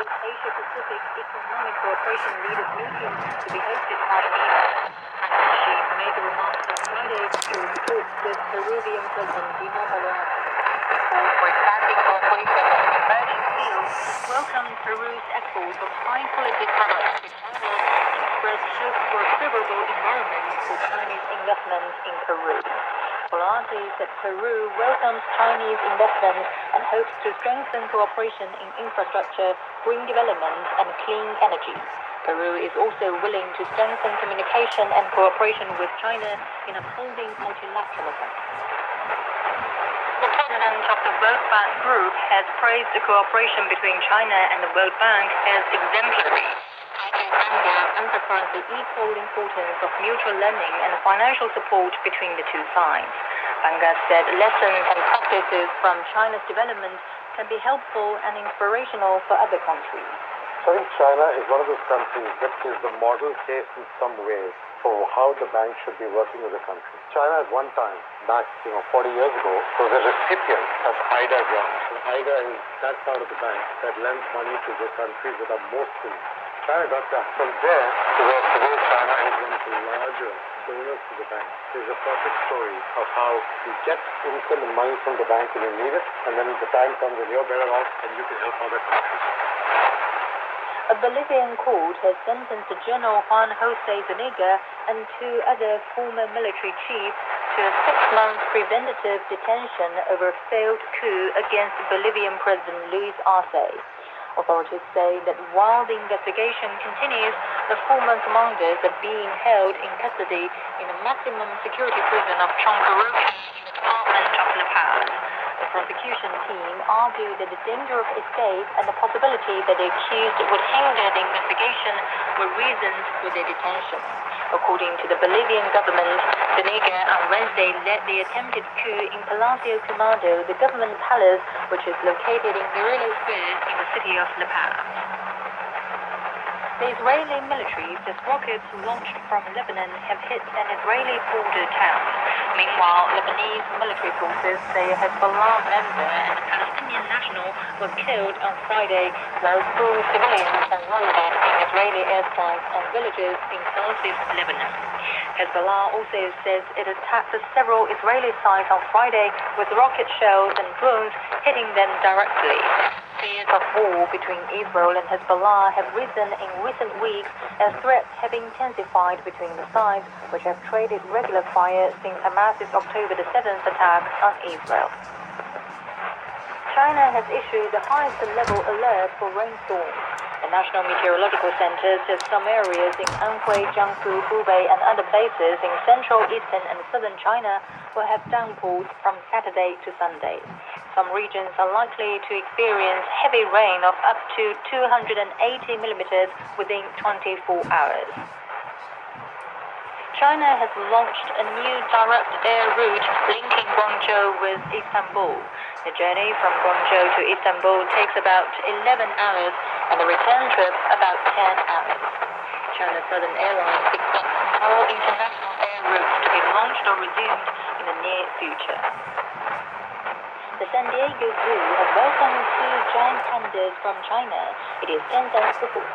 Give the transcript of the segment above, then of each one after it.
Asia-Pacific Economic Cooperation Leaders Meeting to be hosted last evening. She made the remarks on Friday through talks with Peruvian President Dina Boluarte. For expanding cooperation in emerging fields, welcomed Peru's efforts of high-quality products to China and expressed hope for a favorable environment for Chinese investment in Peru. Boluarte said Peru welcomes Chinese investment and hopes to strengthen cooperation in infrastructure, green development, and clean energy. Peru is also willing to strengthen communication and cooperation with China in upholding multilateralism. The president of the World Bank Group has praised the cooperation between China and the World Bank as exemplary. Banga emphasized the equal importance of mutual learning and financial support between the two sides. Banga said lessons and practices from China's development can be helpful and inspirational for other countries. So I think China is one of those countries that is the model case in some ways for how the bank should be working with the country. China at one time, back 40 years ago, was a recipient of IDA grants. And IDA is that part of the bank that lends money to the countries that are most in need. China got that. From there to where today China is one of the larger donors to the bank. There's a perfect story of how you get income and money from the bank when you need it, and then the time comes when you're better off and you can help other countries. A Bolivian court has sentenced General Juan José Zuniga and two other former military chiefs to a 6-month preventative detention over a failed coup against Bolivian President Luis Arce. Authorities say that while the investigation continues, the former commanders are being held in custody in a maximum security prison of Chonqueroque in the department of La Paz. The prosecution team argued that the danger of escape and the possibility that the accused would hinder the investigation were reasons for their detention. According to the Bolivian government, Zuniga on Wednesday led the attempted coup in Palacio Comando, the government palace, which is located in Guerrero Square in the city of La Paz. The Israeli military says rockets launched from Lebanon have hit an Israeli border town. Meanwhile, Lebanese military forces say a Hezbollah member and a Palestinian national were killed on Friday, while 2 civilians are wounded in Israeli airstrikes on villages in southeast Lebanon. Hezbollah also says it attacked several Israeli sites on Friday with rocket shells and drones hitting them directly. Fears of war between Israel and Hezbollah have risen in recent weeks as threats have intensified between the sides, which have traded regular fire since Hamas's October the 7th attack on Israel. China has issued the highest level alert for rainstorms. The National Meteorological Center says some areas in Anhui, Jiangsu, Hubei, and other places in central, eastern, and southern China will have downpours from Saturday to Sunday. Some regions are likely to experience heavy rain of up to 280 millimeters within 24 hours. China has launched a new direct air route linking Guangzhou with Istanbul. The journey from Guangzhou to Istanbul takes about 11 hours and the return trip about 10 hours. China Southern Airlines expects more international air routes to be launched or resumed in the near future. The San Diego Zoo has welcomed 2 giant pandas from China. It is Tencent's report.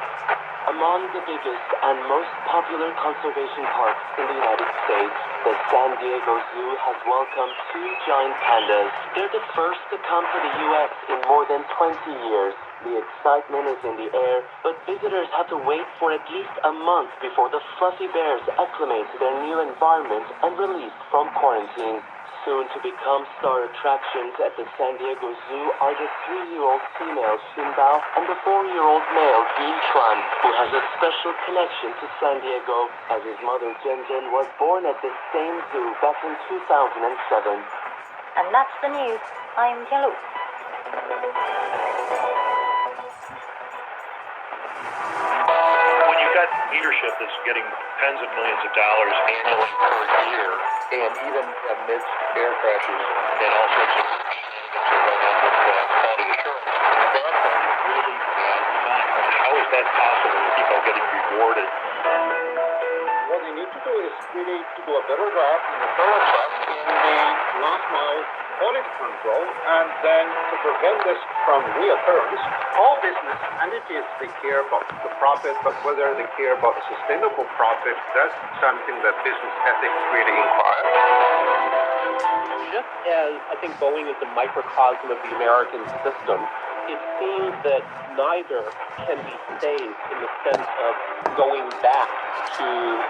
Among the biggest and most popular conservation parks in the United States, the San Diego Zoo has welcomed 2 giant pandas. They're the first to come to the U.S. in more than 20 years. The excitement is in the air, but visitors have to wait for at least a month before the fluffy bears acclimate to their new environment and released from quarantine. Soon to become star attractions at the San Diego Zoo are the 3-year-old female Xinbao and the 4-year-old male Yinchuan, who has a special connection to San Diego, as his mother Zhenzhen was born at the same zoo back in 2007. And that's the news. I'm Tianlu. When you've got leadership that's getting tens of millions of dollars annually per year, and even amidst air crashes and all sorts of shenanigans that went on with quality assurance, that's a really bad sign. How is that possible with people getting rewarded? What they need to do is really to do a better job in the thorough check in the last mile quality control, and then to prevent this from reoccurrence. All business entities, they care about the profit, but whether they care about the sustainable profit, that's something that business ethics really inquire. Just as I think Boeing is a microcosm of the American system, it seems that neither can be saved in the sense of going back to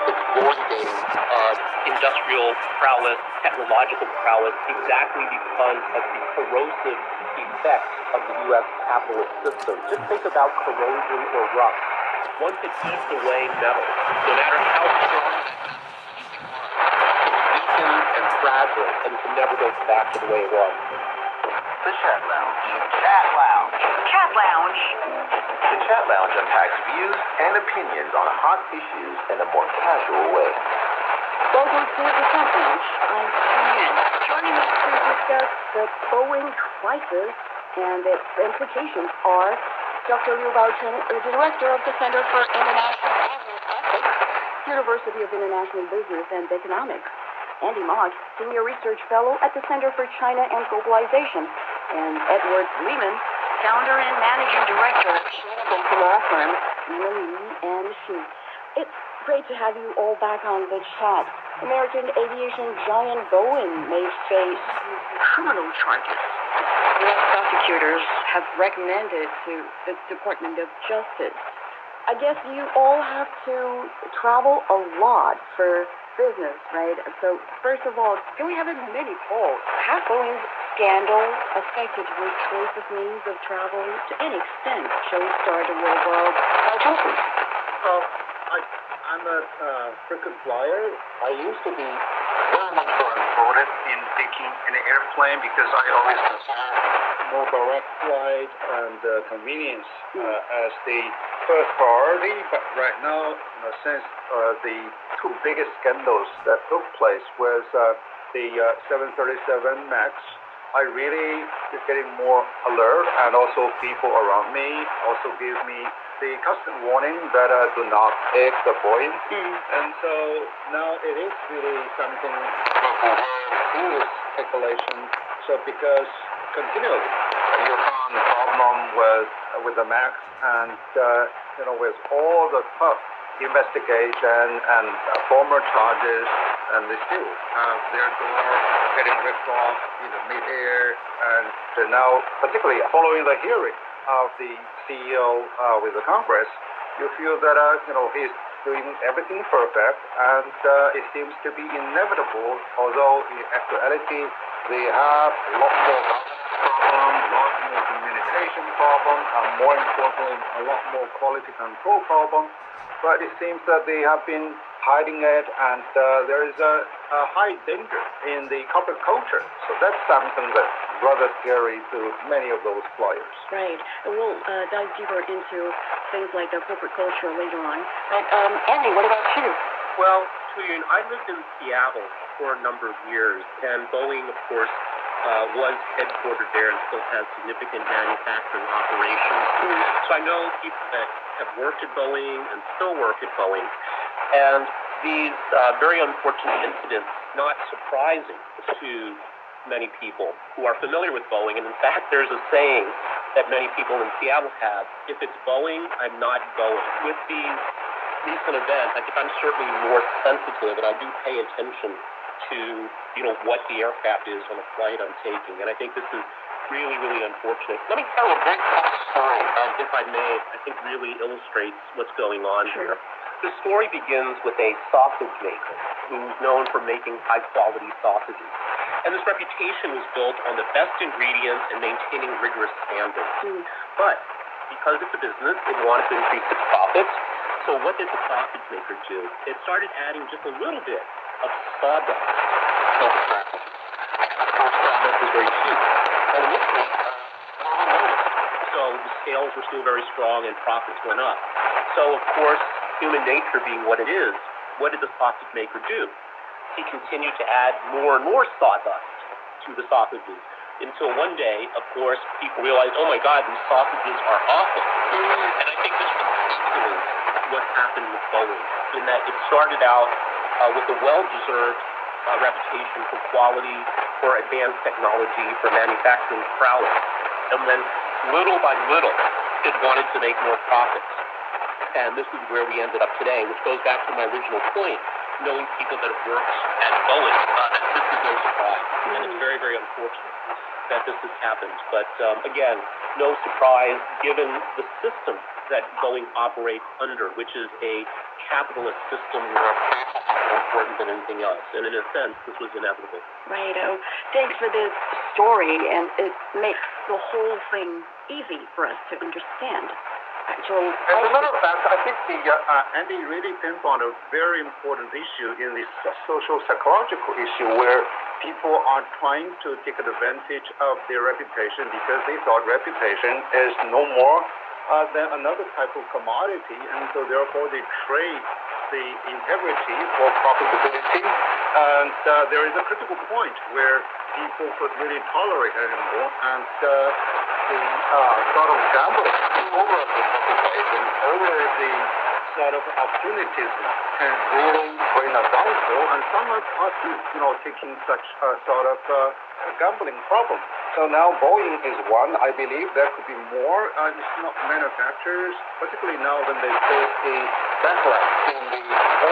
its glory days of industrial prowess, technological prowess, exactly because of the corrosive effects of the U.S. capitalist system. Just think about corrosion or rust. Once it eats away metal, no matter how strong and fragile, and can never go back to the way it was. The Chat Lounge. Chat Lounge. Chat Lounge. The Chat Lounge unpacks views and opinions on hot issues in a more casual way. Welcome to the Chat Lounge. I'm Ian. Joining us to discuss the Boeing crisis and its implications are Dr. Liu Baocheng, the director of the Center for International Business Ethics, University of International Business and Economics. Andy Mott, Senior Research Fellow at the Center for China and Globalization, and Edward Lehman, Founder and Managing Director of China-based law firm Lehman Lee and Shi. It's great to have you all back on the chat. American aviation giant Boeing may face criminal charges. U.S. prosecutors have recommended to the Department of Justice. I guess you all have to travel a lot for business, right? So first of all, can we have a mini poll? Has Boeing's scandal affected your choice of means of travel to any extent? Shall we start with Johnson? I'm a frequent flyer. I used to be Very much voted in taking an airplane because I always consider more direct flight and convenience as the first priority, but right now, since the two biggest scandals that took place was the 737 MAX, I really is getting more alert, and also people around me also give me the constant warning that do not take the Boeing. And so now it is really something serious speculation. So because continually you found problem with the MAX, and with all the tough investigation and former charges, and they still have their door getting ripped off in the mid-air, and now particularly following the hearing of the CEO with the Congress, you feel that he's doing everything perfect, and it seems to be inevitable, although in actuality they have a lot more problems, a lot more communication problems, and more importantly, a lot more quality control problems. But it seems that they have been hiding it, and there is a high danger in the corporate culture. So that's something that's rather scary to many of those flyers. Right. We'll dive deeper into things like the corporate culture later on. But Andy, what about you? Well, Tuyun, I lived in Seattle for a number of years, and Boeing, of course, was headquartered there and still has significant manufacturing operations. So I know people that have worked at Boeing and still work at Boeing. And these very unfortunate incidents, not surprising to many people who are familiar with Boeing. And in fact, there's a saying that many people in Seattle have: if it's Boeing, I'm not going. With these recent events, I think I'm certainly more sensitive, and I do pay attention to what the aircraft is on a flight I'm taking. And I think this is really, really unfortunate. Let me tell a big story, if I may. I think really illustrates what's going on here. The story begins with a sausage maker who's known for making high-quality sausages. And this reputation was built on the best ingredients and maintaining rigorous standards. But because it's a business, it wanted to increase its profits. So what did the sausage maker do? It started adding just a little bit of sawdust. So sawdust is very cheap. And initially, no one noticed. So the sales were still very strong and profits went up. So, of course, human nature being what it is, what did the sausage maker do? He continued to add more and more sawdust to the sausages until one day, of course, people realized, oh my God, these sausages are awful. And I think this was what happened with Boeing, in that it started out with a well-deserved reputation for quality, for advanced technology, for manufacturing prowess. And then, little by little, it wanted to make more profits. And this is where we ended up today, which goes back to my original point, knowing people that have worked at Boeing, that this is no surprise. And it's very, very unfortunate that this has happened. But again, no surprise given the system that Boeing operates under, which is a capitalist system where profits are more important than anything else. And in a sense, this was inevitable. Right. Oh, thanks for this story, and it makes the whole thing easy for us to understand. Actually, as a matter of fact, I think Andy really pinpointed a very important issue in the social psychological issue where people are trying to take advantage of their reputation because they thought reputation is no more than another type of commodity, and so therefore they trade the integrity for profitability. And there is a critical point where people could really tolerate it anymore, and the sort of gambling over the reputation, over the sort of opportunism, and really bring a downfall. And some are taking such a sort of gambling problem. So now Boeing is one. I believe there could be more manufacturers, particularly now when they face a backlash in the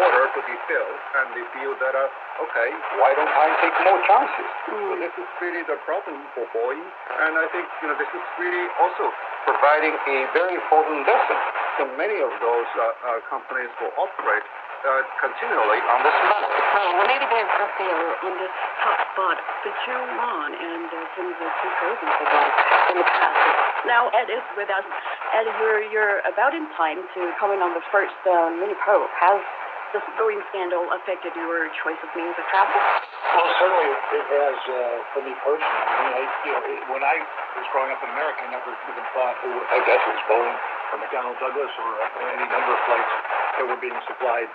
order to be filled, and they feel that, okay, why don't I take more chances? So this is really the problem for Boeing, and I think this is really also providing a very important lesson. So many of those companies will operate continually on this manner. Well, maybe they're up there on the top spot for too long, and things are too crazy for them in the past. Now, Ed is with us. Ed, you're about in time to comment on the first mini probe. Has this Boeing scandal affected your choice of means of travel? Well, certainly it has for me personally. When I was growing up in America, I never even thought, I guess it was Boeing or McDonnell Douglas or any number of flights that were being supplied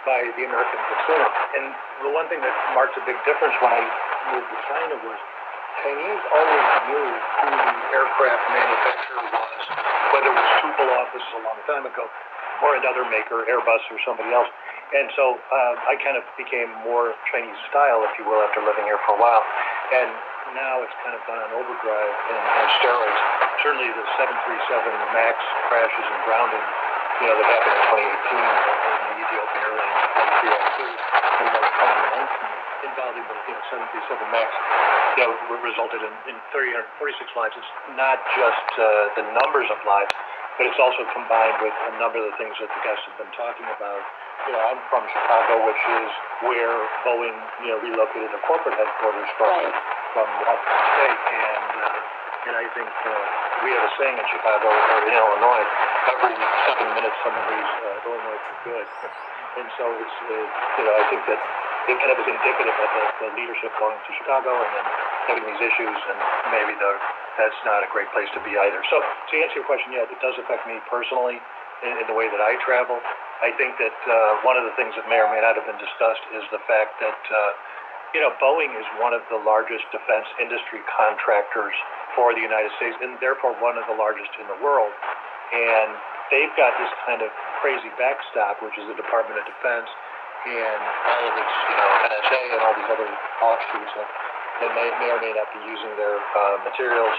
by the American consumer. And the one thing that marked a big difference when I moved to China was Chinese always knew who the aircraft manufacturer was, whether it was Tupolev, this is a long time ago, or another maker, Airbus or somebody else. And so I kind of became more Chinese style, if you will, after living here for a while. And now it's kind of gone on overdrive and steroids. Certainly the 737 MAX crashes and groundings, that happened in 2018 in the Ethiopian Airlines flight 302 and March 2019 involving the 737 MAX, resulted in 346 lives. It's not just the numbers of lives, but it's also combined with a number of the things that the guests have been talking about. I'm from Chicago, which is where Boeing, relocated their corporate headquarters from Washington State, and I think we have a saying in Chicago or in Illinois: every 7 minutes someone leaves Illinois for good. And so it's, I think that it kind of is indicative of the leadership going to Chicago and then having these issues, and maybe that's not a great place to be either. So to answer your question, yeah, it does affect me personally in the way that I travel. I think that one of the things that may or may not have been discussed is the fact that, Boeing is one of the largest defense industry contractors for the United States, and therefore one of the largest in the world. And they've got this kind of crazy backstop, which is the Department of Defense and all of its, NSA and all these other offshoots that may or may not be using their materials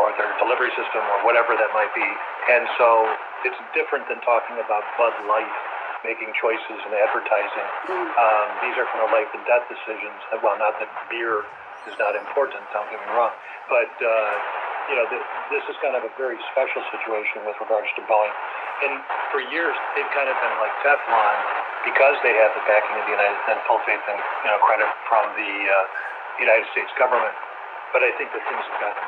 or their delivery system or whatever that might be. And so it's different than talking about Bud Light making choices and advertising. These are kind of life and death decisions. Well, not that beer is not important, don't get me wrong, but this is kind of a very special situation with regards to Boeing. And for years, they've kind of been like Teflon because they have the backing of the United States and full faith and credit from the United States government. But I think that things have gotten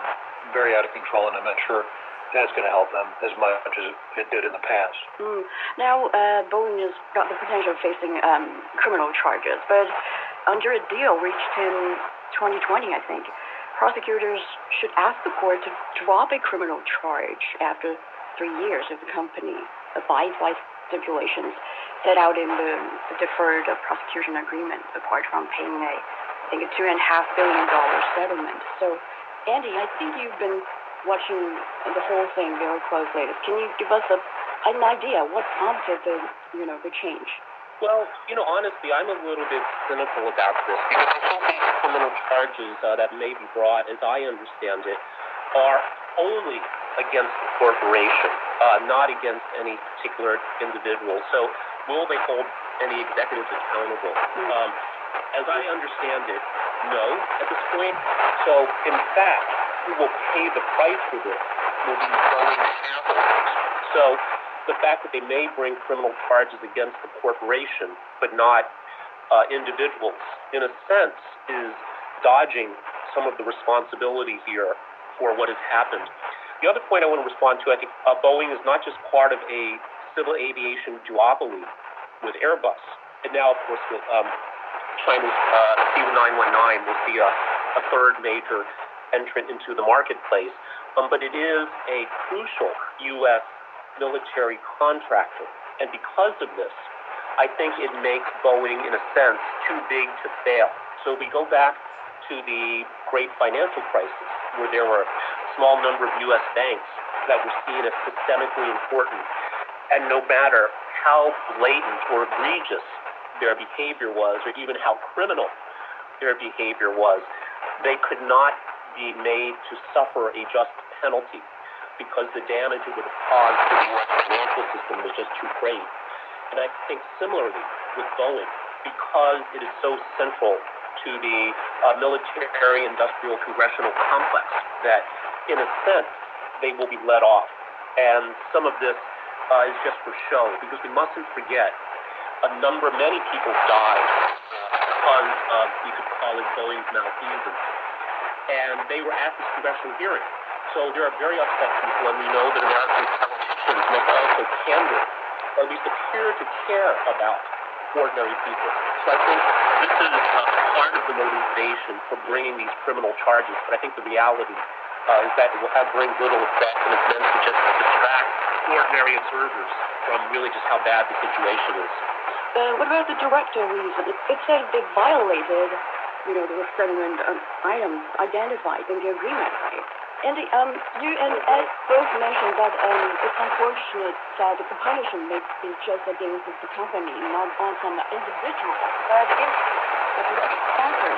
very out of control, and I'm not sure that's going to help them as much as it did in the past. Now, Boeing has got the potential of facing criminal charges, but under a deal reached in 2020, I think, prosecutors should ask the court to drop a criminal charge after 3 years if the company abides by stipulations set out in the deferred prosecution agreement, apart from paying a $2.5 billion settlement. So, Andy, I think you've been watching the whole thing very closely. Can you give us a an idea what prompted the change? Well, honestly, I'm a little bit cynical about this because I think these criminal charges that may be brought, as I understand it, are only against the corporation, not against any particular individual. So will they hold any executives accountable? As I understand it, no at this point. So, in fact, who will pay the price for this will be Boeing shareholders. So the fact that they may bring criminal charges against the corporation but not individuals, in a sense, is dodging some of the responsibility here for what has happened. The other point I want to respond to, I think Boeing is not just part of a civil aviation duopoly with Airbus, and now, of course, with China's C919 will see a third major entrant into the marketplace, but it is a crucial U.S. military contractor, and because of this, I think it makes Boeing, in a sense, too big to fail. So we go back to the great financial crisis, where there were a small number of U.S. banks that were seen as systemically important, and no matter how blatant or egregious their behavior was, or even how criminal their behavior was, they could not be made to suffer a just penalty because the damage it would have caused to the U.S. financial system was just too great. And I think similarly with Boeing, because it is so central to the military-industrial congressional complex, that in a sense they will be let off. And some of this is just for show, because we mustn't forget many people died because of, you could call it, Boeing's malfeasance. And they were at this congressional hearing. So there are very upset people, and we know that American politicians must also candor, or at least appear to care about ordinary people. So I think this is part of the motivation for bringing these criminal charges, but I think the reality is that it will bring little effect, and it's meant to just distract ordinary observers from really just how bad the situation is. What about the director reason? It says they violated, the restraint items identified in the agreement, right? And you and Ed both mentioned that it's unfortunate that the punishment may be just against the company, not on some individual. But if the factor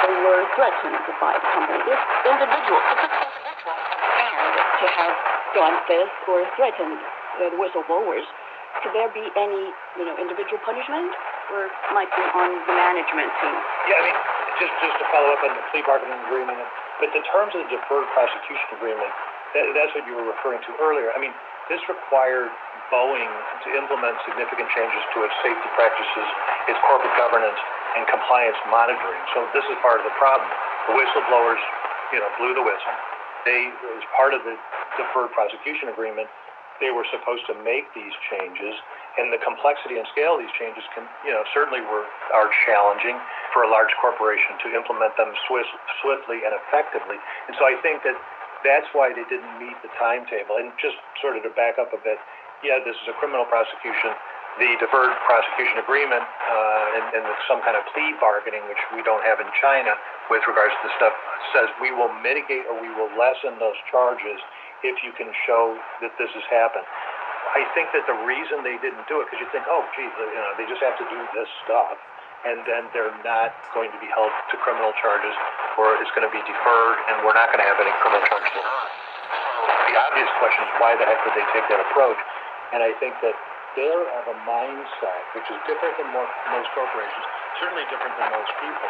they were threatened by the company, if individual, and to have done this or threatened the whistleblowers, could there be any, individual punishment, or might be on the management team? Yeah, I mean, just to follow up on the plea bargaining agreement, but in terms of the deferred prosecution agreement, that's what you were referring to earlier. I mean, this required Boeing to implement significant changes to its safety practices, its corporate governance, and compliance monitoring. So this is part of the problem. The whistleblowers, blew the whistle. As part of the deferred prosecution agreement, they were supposed to make these changes, and the complexity and scale of these changes certainly are challenging for a large corporation to implement them swiftly and effectively. And so I think that's why they didn't meet the timetable. And just sort of to back up a bit, this is a criminal prosecution. The deferred prosecution agreement and some kind of plea bargaining, which we don't have in China with regards to this stuff, says we will mitigate or we will lessen those charges if you can show that this has happened. I think that the reason they didn't do it, because you think, oh, geez, they just have to do this stuff, and then they're not going to be held to criminal charges, or it's going to be deferred, and we're not going to have any criminal charges at all. So the obvious question is, why the heck would they take that approach? And I think that they have a mindset, which is different than most corporations, certainly different than most people,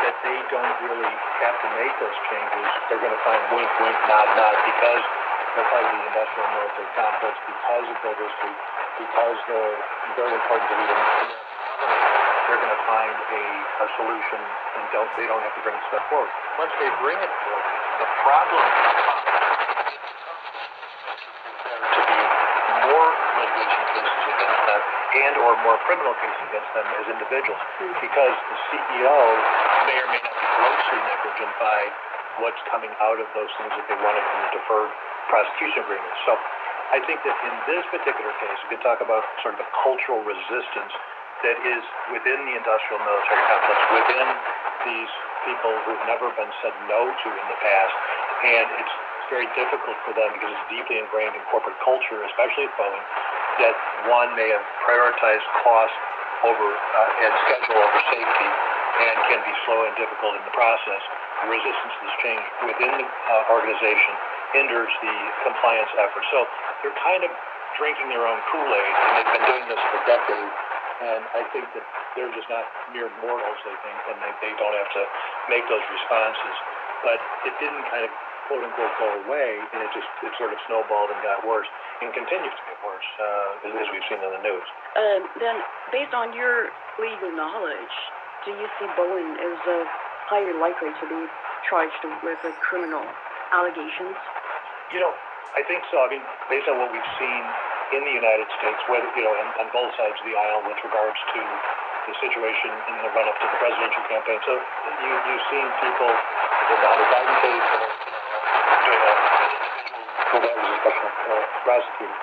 that they don't really have to make those changes. They're going to find wink, wink, nod, nod, because they're part of the industrial military complex, because of their history, because they're very important to the American government. They're going to find a solution, and they don't have to bring stuff forward. Once they bring it forward, the problem to be more litigation cases against them and or more criminal cases against them as individuals, because the CEO may or may not be grossly negligent by what's coming out of those things that they wanted from the deferred prosecution agreement. So I think that in this particular case, we can talk about sort of the cultural resistance that is within the industrial military complex, within these people who've never been said no to in the past, And it's very difficult for them because it's deeply ingrained in corporate culture, especially at Boeing, that one, they have prioritized cost over and schedule over safety and can be slow and difficult in the process. Resistance to this change within the organization hinders the compliance effort. So they're kind of drinking their own Kool-Aid, and they've been doing this for decades. And I think that they're just not mere mortals, they think, and they don't have to make those responses. But it didn't kind of quote unquote go away, and it sort of snowballed and got worse, and continues to get worse, as we've seen in the news. Then, based on your legal knowledge, do you see Boeing as highly likely to be charged with criminal allegations? You know, I think so. I mean, based on what we've seen in the United States, whether, on both sides of the aisle with regards to the situation in the run-up to the presidential campaign. So you've seen people in the Hunter Biden case doing well, that was a special prosecutor.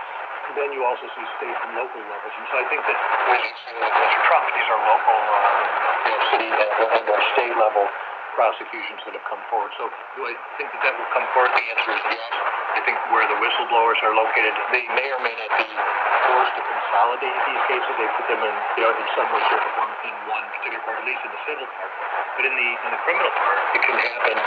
Then you also see state and local levels. And so I think that with Mr. Trump, these are local, city and state level prosecutions that have come forward. So do I think that will come forward? The answer is yes. I think where the whistleblowers are located, they may or may not be forced to consolidate these cases. They put them in, in some way, shape, or form in one particular part, at least in the civil part. But in the criminal part, it can happen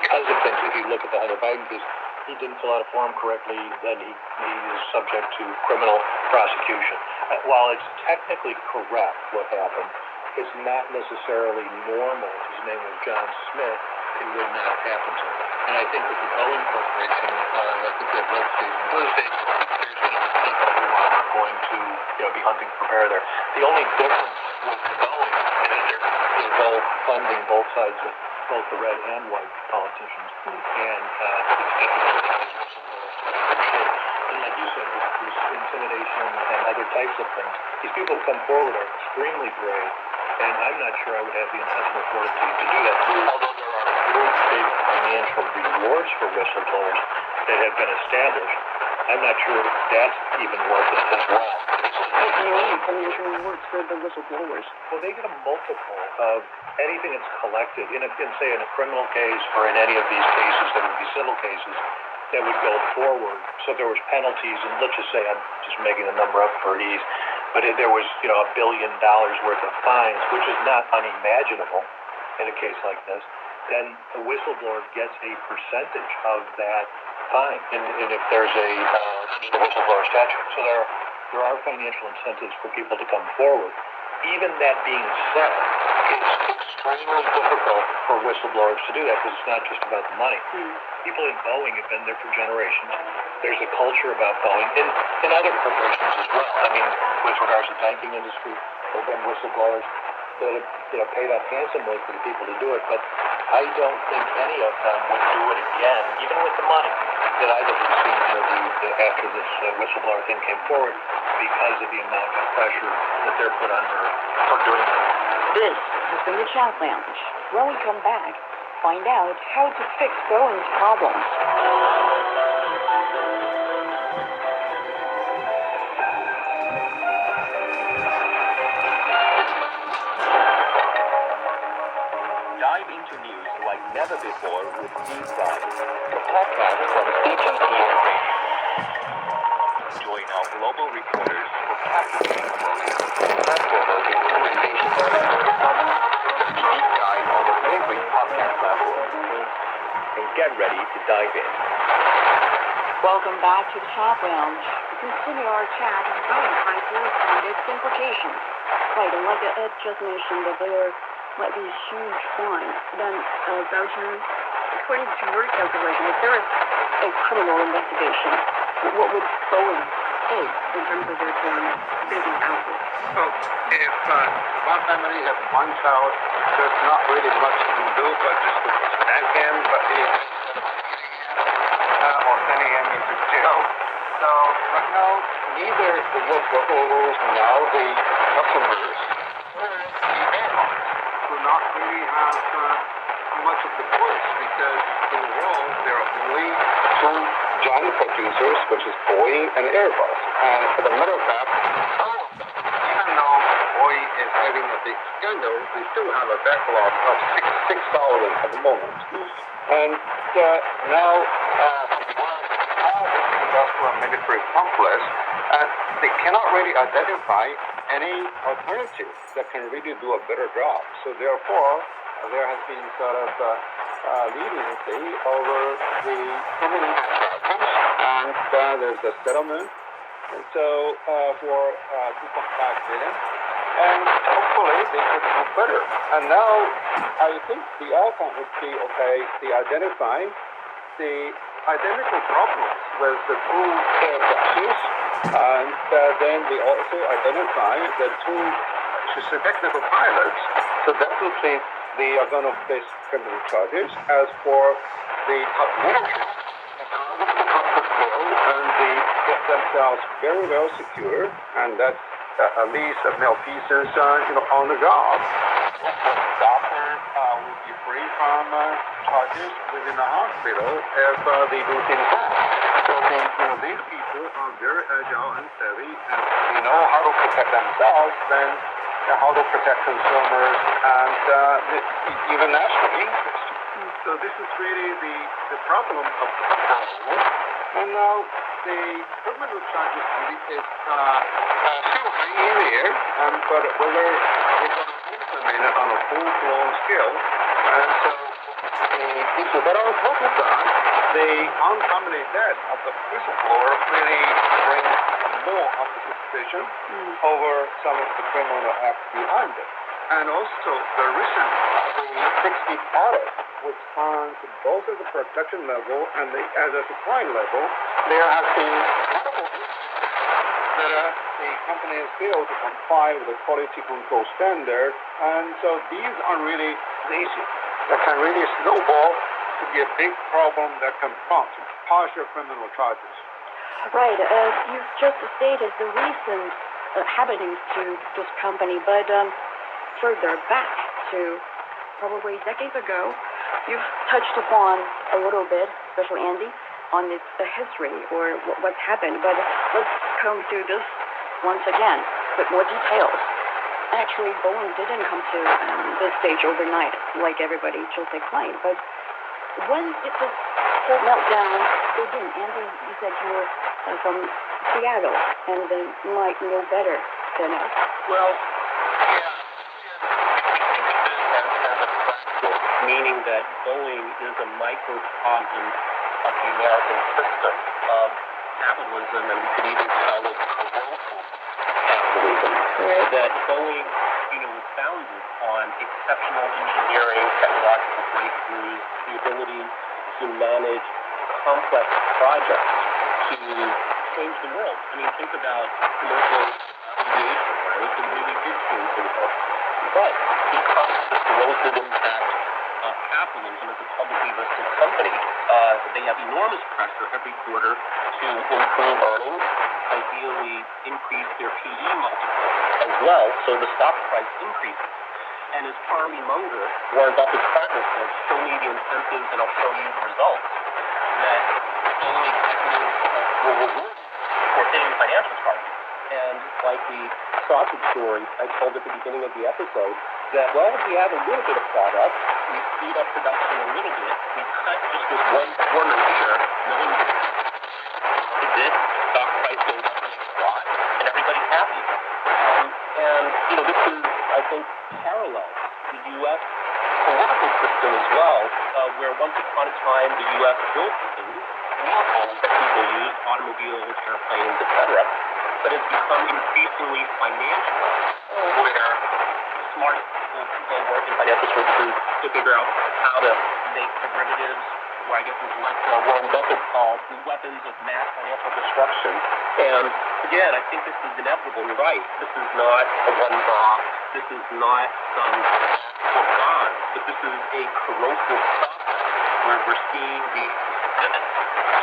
because of things. If you look at the Hunter Biden case, he didn't fill out a form correctly, then he is subject to criminal prosecution. While it's technically correct what happened, it's not necessarily normal. His name was John Smith. It would not happen to him. And I think that the Boeing Corporation, I think they've read Stephen Thursday, there's going to be people who are going to be hunting for bear there. The only difference with Boeing is they're both funding both sides of both the red and white politicians. And it's difficult and like you said, there's intimidation and other types of things. These people come forward are extremely brave, and I'm not sure I would have the intestinal fortitude to do that. Although there are very big financial rewards for whistleblowers that have been established, I'm not sure that's even worth it as well. What do you mean financial rewards for the whistleblowers? Well, they get a multiple of anything that's collected in say, in a criminal case or in any of these cases that would be civil cases that would go forward. So if there was penalties, and let's just say, I'm just making the number up for ease, but if there was, $1 billion worth of fines, which is not unimaginable in a case like this, then the whistleblower gets a percentage of that fine. And if there's a whistleblower statute. So there are financial incentives for people to come forward. Even that being said, it's extremely difficult for whistleblowers to do that because it's not just about the money. People in Boeing have been there for generations. There's a culture about Boeing in other corporations as well. I mean, with regards to the banking industry, there have been whistleblowers that have paid up handsomely for the people to do it, but I don't think any of them would do it again, even with the money that I've ever seen interviewed after this whistleblower thing came forward, because of the amount of pressure that they're put under for doing that. This has been the Chat Lounge. When we come back, find out how to fix Boeing's problems. Dive into news like never before with Deep Dive, the podcast from CGTN. Join our global reporters for captivating work, thought-provoking conversations, deep dive on your favorite podcast platform, and get ready to dive in. Welcome back to the Chat Lounge. We continue our chat on Boeing prices and its implications. Right, and like Ed just mentioned, that there might be huge fines. Then, Belgium, according to your calculation, if there is a criminal investigation, what would Boeing face in terms of its business outlook? Well, if one family has one child, there's not really much you can do but just to spank him, but or sending him into jail. So right now, neither the whistleblowers nor the customers do not really have much of the voice, because in the world there are only two giant producers, which is Boeing and Airbus. And as a matter of fact, even though Boeing is having a big scandal, we still have a backlog of 6,000 at the moment. And now industrial and military complex, and they cannot really identify any alternative that can really do a better job. So therefore, there has been sort of leniency over the criminal charges, and there's a settlement. And so for 2.5 billion, and hopefully they could do better. And now I think the outcome would be okay. They identify the identical problems with the two aircrafts, and then they also identify the two technical pilots. So definitely they are going to face criminal charges. As for the top managers, and they get themselves very well secured, and that's at least malfeasance, on the job. Doctor will be free from charges within the hospital if they do things wrong. So these people are very agile and savvy, and they know how to protect themselves, then how to protect consumers, and even national interest. So this is really the problem of capitalism. And now the criminal charges really is still hanging in the air, but whether we're going to implement it on a full-blown scale. And so but on top of that, the uncommon debt of the whistleblower really brings more of the suspicion over some of the criminal acts behind it. And also the recent 60 audit, which finds both at the production level and at the supply level, there has been incredible that the company has failed to comply with the quality control standard. And so these are really the issues that can really snowball to be a big problem that can prompt harsher criminal charges. Right. You've just stated the recent happenings to this company, but further back to probably decades ago, you've touched upon a little bit, especially Andy, on its history or what's happened. But let's come to this once again with more details. Actually, Boeing didn't come to this stage overnight, like everybody just explained. But when did this whole meltdown begin? Andy, you said you were from Seattle, and then you might know better than us. Well, meaning that Boeing is a microcosm of the American system of capitalism, and we could even call it corrosive capitalism. Right. That Boeing, was founded on exceptional engineering, technological breakthroughs, the ability to manage complex projects to change the world. I mean, think about commercial aviation, right? It really did change the world. But because of the corrosive impact of capitalism as a publicly listed company, they have enormous pressure every quarter to improve earnings, ideally increase their PE multiple as well, so the stock price increases. And as Charlie Munger, Warren Buffett's partner, said, show me the incentives and I'll show you the results, that only executives were rewarded for hitting financial targets. And like the sausage story I told at the beginning of the episode, that, well, we have a little bit of product, we speed up production a little bit, we cut just this one corner here, knowing that this stock price goes up a lot, and everybody's happy. And, this is, I think, parallels the U.S. political system as well, where once upon a time the U.S. built things, vehicles that people use, automobiles, airplanes, etc., but it's become increasingly financial, where smart people work in financial services to figure out how to make derivatives, or I guess it's what Warren Buffett calls the weapons of mass financial destruction. And again, I think this is inevitable. You're right. This is not a one-off. This is not some God, but this is a corrosive process where we're seeing the pivots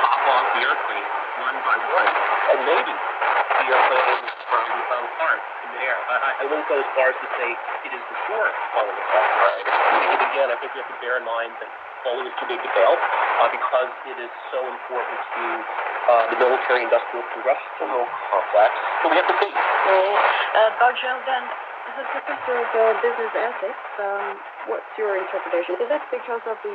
pop off the airplane one by one, and maybe the airplane from apart in the air. I won't go as far as to say it is for sure falling apart. Right? Because again, I think we have to bear in mind that Boeing is too big to fail because it is so important to the military-industrial congressional complex. So we have to see. Bajel, then, as a professor of business ethics, what's your interpretation? Is that because of the,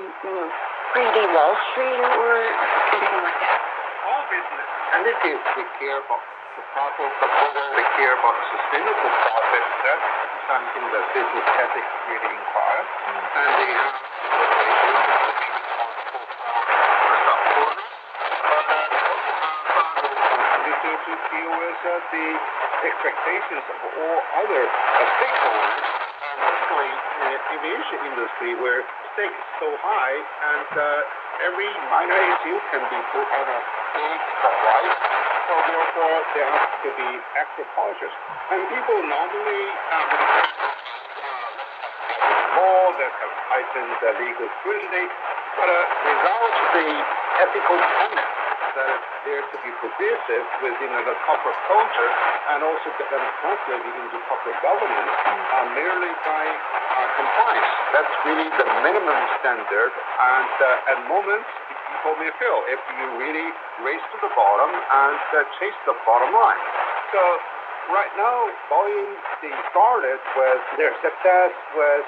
3D Wall Street or something like that? All business entities, they care about the profit, they care about sustainable profit. That's something that business ethics really inquire. And they have innovation to be responsible for stockholders. But they also have the responsibility to deal with the expectations of all other stakeholders. And particularly in the aviation industry where stakes is so high and every minor issue can be put on a big spotlight. So therefore, there has to be extra cautious. And people normally law that have heightened legal scrutiny, but without the ethical tenets that is there to be pervasive within the corporate culture and also get them translated into corporate governance merely by compliance. That's really the minimum standard. And at moments, people may feel if you really race to the bottom and chase the bottom line. So right now, Boeing, they started with their success was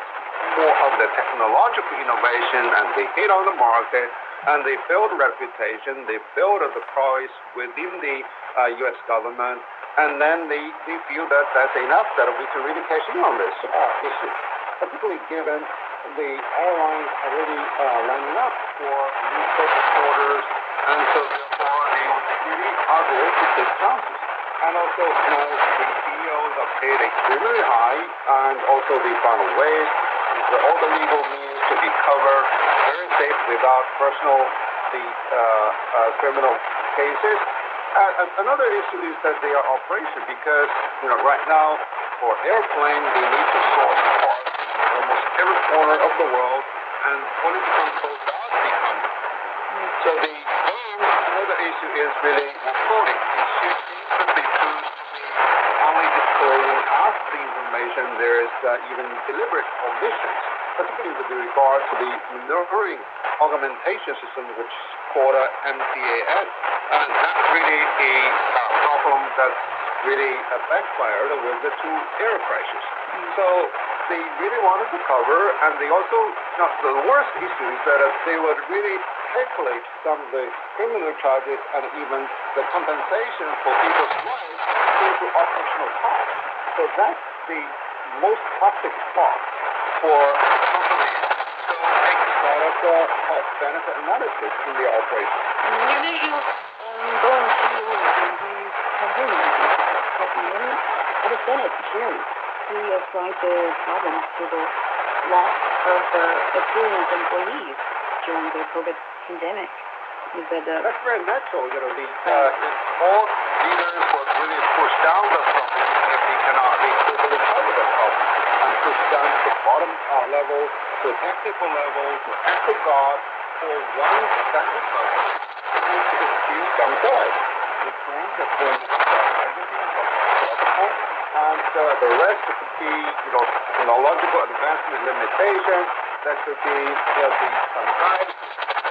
more of the technological innovation, and they hit on the market, and they build reputation, they build the price within the U.S. government, and then they feel that that's enough, that we can really cash in on this issue, particularly given the airlines are really lining up for new purchase orders, and so therefore they really are there to take chances. And also, the CEOs are paid extremely high, and also they found ways with all the legal means to be covered very safe without criminal cases. Another issue is that they are operation because, right now for airplane they need to source parts in almost every corner of the world, and quality control does become. So another issue is really reporting. It should be proved to be only disclosing after the information. There is even deliberate omissions, particularly with regard to the maneuvering augmentation system, which is called MCAS. And that's really a problem that's really backfired with the two air crashes. So they really wanted to cover, and they also, the worst issue is that they would really calculate some of the criminal charges and even the compensation for people's lives into operational costs. So that's the most toxic part for companies to make sort of cost-benefit analysis in their operation. Boeing CEO at a Senate hearing, he ascribed the problems to the loss of experienced employees during the COVID pandemic. He said, that's very natural. If all leaders would really push down the problem, if they cannot really cover the problem and push down to the bottom level, to the technical level, to act of God, for one second level, to excuse themselves. They claim that everything is possible, and the rest could be, technological advancement limitations. That could be some guides,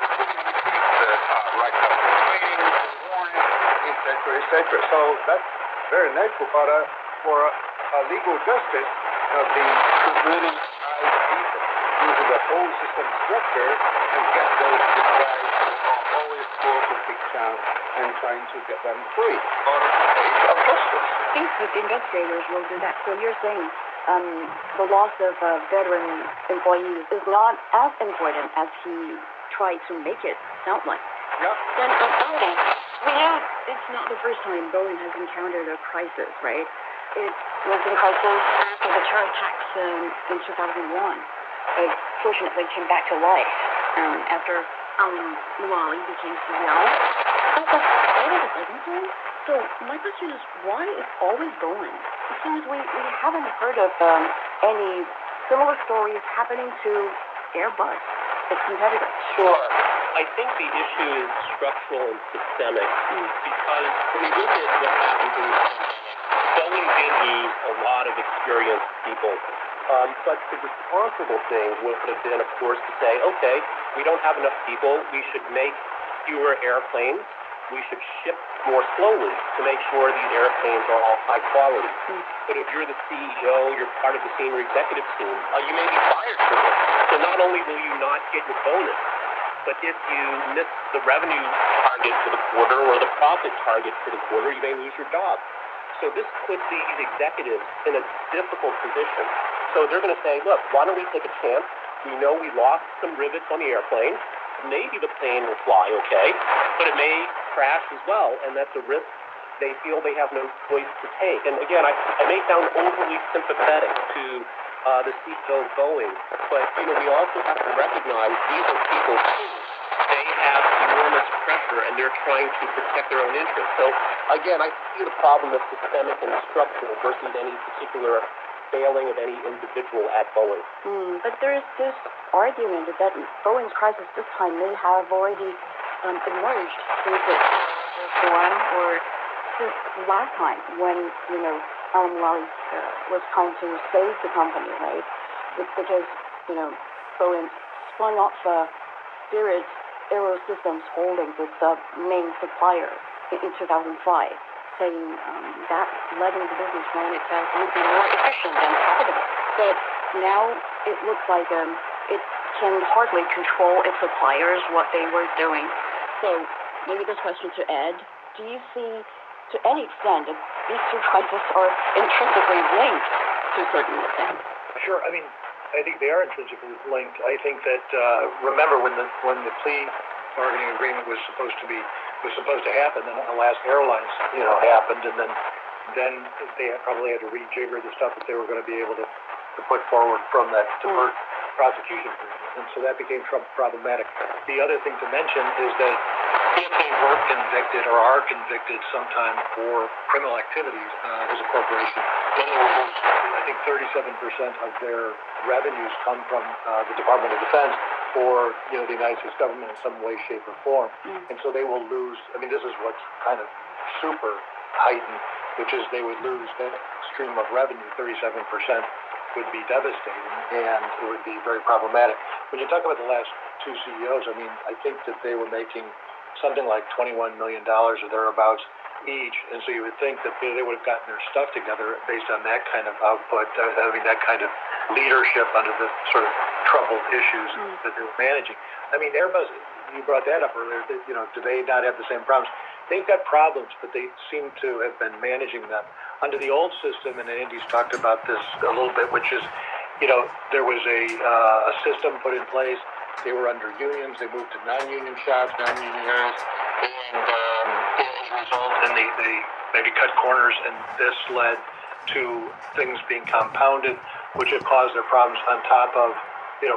the right type of training, warning, etc. So that's very natural. But for legal justice, they should really dive deeper into the whole system structure and get those guys who are always full to big chance and trying to get them free on a case of justice. I think that the investigators will do that. So you're saying the loss of veteran employees is not as important as he tried to make it sound like. Yep. Then it's not the first time Boeing has encountered a crisis, right? It was in crisis after the terror attacks in 2001. It fortunately came back to life after Luali became CEO. But wait a second. So my question is, why is always Boeing? It seems we haven't heard of any similar stories happening to Airbus, its competitors. Sure. I think the issue is structural and systemic because when you look at what happened in the pandemic, Boeing did lose a lot of experienced people. But the responsible thing would have been, of course, to say, okay, we don't have enough people. We should make fewer airplanes. We should ship more slowly to make sure these airplanes are all high quality. But if you're the CEO, you're part of the senior executive team, you may be fired for this. So not only will you not get your bonus, but if you miss the revenue target for the quarter or the profit target for the quarter, you may lose your job. So this puts these executives in a difficult position. So they're going to say, look, why don't we take a chance? We know we lost some rivets on the airplane. Maybe the plane will fly okay, but it may crash as well, and that's a risk they feel they have no choice to take. And again, I may sound overly sympathetic to the CEO of Boeing, but we also have to recognize these are people too. They have enormous pressure, and they're trying to protect their own interests. So again, I see the problem as systemic and structural versus any particular failing of any individual at Boeing. But there is this argument that Boeing's crisis this time may have already emerged since it form or since last time when Alan Mulally was trying to save the company, right? It's because Boeing spun off Spirit Aerosystems Holdings, its main supplier, in 2005. Saying that letting the business run itself would be more efficient and profitable. But now it looks like it can hardly control its suppliers, what they were doing. So maybe this question to Ed, do you see to any extent that these two crises are intrinsically linked to a certain extent? Sure. I mean, I think they are intrinsically linked. I think that, remember when the plea bargaining agreement was supposed to happen, then Alaska Airlines, happened, and then they probably had to rejigger the stuff that they were going to be able to put forward from that deferred prosecution agreement, and so that became problematic. The other thing to mention is that if they were convicted or are convicted sometime for criminal activities as a corporation, then they will lose, I think 37% of their revenues come from the Department of Defense or the United States government in some way, shape, or form. And so they will lose, I mean, this is what's kind of super heightened, which is they would lose that stream of revenue. 37% would be devastating, and it would be very problematic. When you talk about the last two CEOs, I mean, I think that they were making something like $21 million or thereabouts each, and so you would think that they would have gotten their stuff together based on that kind of output, that kind of leadership under the sort of troubled issues that they were managing. I mean, Airbus, you brought that up earlier, do they not have the same problems? They've got problems, but they seem to have been managing them. Under the old system, and Andy's talked about this a little bit, which is, there was a system put in place. They were under unions. They moved to non-union shops, non-union areas, and as a result, they maybe cut corners, and this led to things being compounded, which have caused their problems on top of,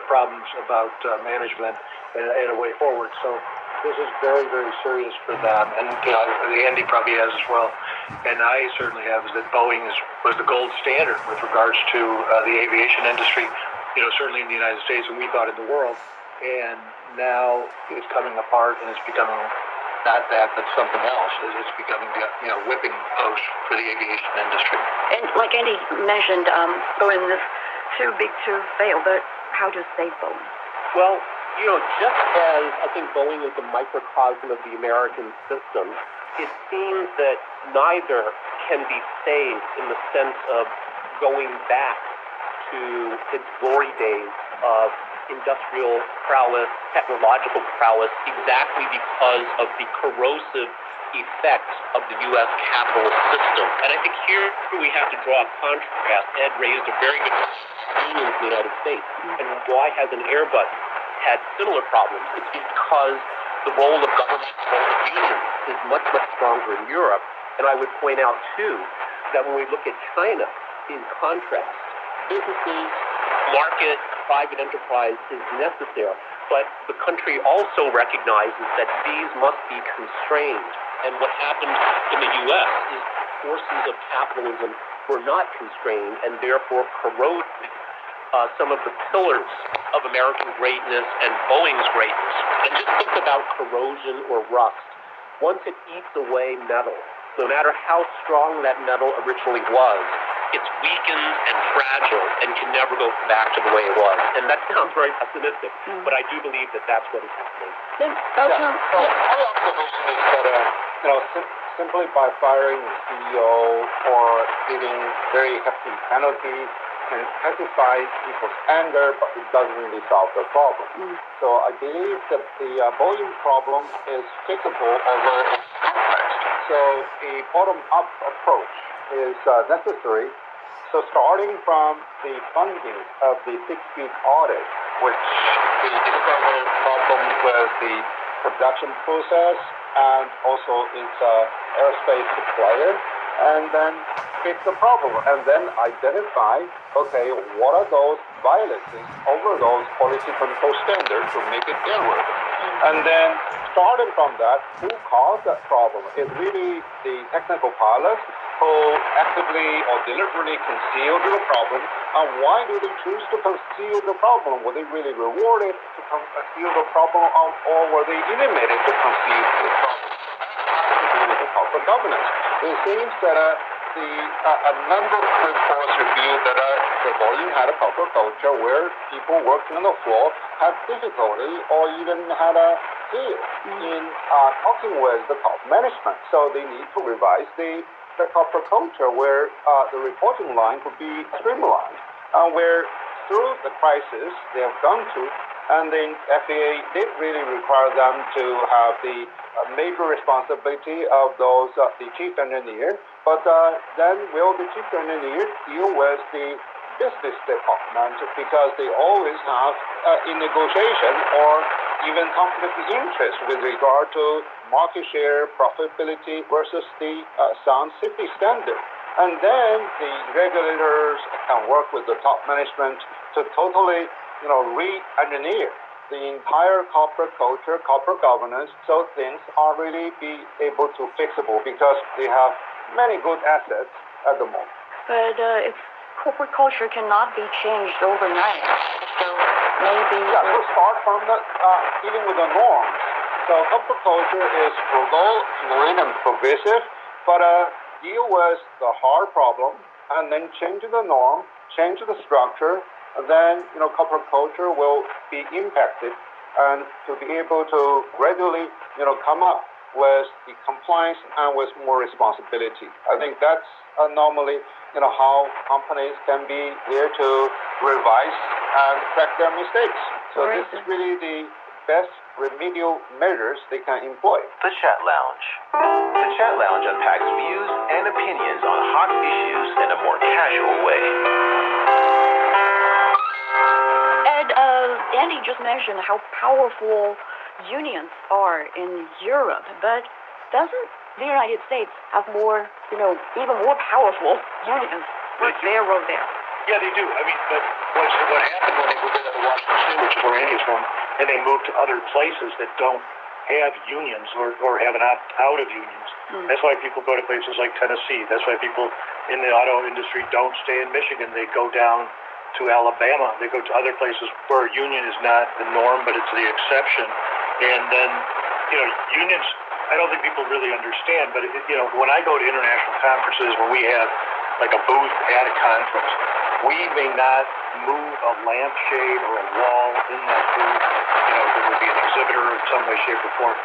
problems about management and a way forward. So this is very, very serious for them, and Andy probably has as well, and I certainly have, is that Boeing was the gold standard with regards to the aviation industry, certainly in the United States, and we thought in the world. And now it's coming apart, and it's becoming not that, but something else. It's becoming the whipping post for the aviation industry. And like Andy mentioned, Boeing is too big to fail, but how to save Boeing? Well, just as I think Boeing is a microcosm of the American system, it seems that neither can be saved in the sense of going back to its glory days of industrial prowess, technological prowess, exactly because of the corrosive effects of the U.S. capitalist system. And I think here we have to draw a contrast. Ed raised a very good question in the United States. And why has an Airbus had similar problems? It's because the role of government, the role of unions is much, much stronger in Europe. And I would point out, too, that when we look at China, in contrast, businesses, market, private enterprise is necessary, but the country also recognizes that these must be constrained. And what happened in the U.S. is forces of capitalism were not constrained and therefore corroded some of the pillars of American greatness and Boeing's greatness. And just think about corrosion or rust. Once it eats away metal, no matter how strong that metal originally was, it's weakened and fragile and can never go back to the way it was. And that sounds very pessimistic, but I do believe that that's what is happening. My observation is that, simply by firing the CEO or giving very hefty penalties can pacify people's anger, but it doesn't really solve the problem. So I believe that the Boeing problem is fixable over its context. So a bottom-up approach is necessary. So starting from the funding of the six-week audit, which we discovered problems with the production process and also its aerospace supplier, and then fix the problem, and then identify, okay, what are those violations over those quality control standards to make it airworthy. And then starting from that, who caused that problem? Is really the technical pilots who actively or deliberately concealed the problem, and why do they choose to conceal the problem? Were they really rewarded to conceal the problem, or were they eliminated to conceal the problem? With the corporate governance. It seems that a number of reports revealed that the Boeing had a corporate culture where people working on the floor had difficulty or even had a fear in talking with the top management. So they need to revise the corporate culture where the reporting line could be streamlined, where through the crisis they have gone to, and then FAA did really require them to have the major responsibility of those, the chief engineer, but then will the chief engineer deal with the business department, because they always have in negotiation or even conflict of interest with regard to market share, profitability versus the sound safety standard. And then the regulators can work with the top management to totally, re-engineer the entire corporate culture, corporate governance, so things are really be able to fixable, because they have many good assets at the moment. But if corporate culture cannot be changed overnight, so maybe... Yeah, we'll start from the dealing with the norms. So corporate culture is frugal, fluid, and pervasive, but deal with the hard problem, and then change the norm, change the structure, then corporate culture will be impacted, and to be able to gradually come up with the compliance and with more responsibility. I think that's normally how companies can be there to revise and correct their mistakes. So this is really the best remedial measures they can employ. The Chat Lounge. The Chat Lounge unpacks views and opinions on hot issues in a more casual way. Andy just mentioned how powerful unions are in Europe, but doesn't the United States have more, even more powerful unions? What's their role there? Yeah, they do. I mean, but what happened when they moved into Washington State, which is where Andy's from, and they moved to other places that don't have unions or have an opt-out of unions. That's why people go to places like Tennessee. That's why people in the auto industry don't stay in Michigan. They go down to Alabama. They go to other places where union is not the norm, but it's the exception. And then, unions, I don't think people really understand, but, when I go to international conferences where we have like a booth at a conference, we may not move a lampshade or a wall in that booth, there would be an exhibitor in some way, shape, or form,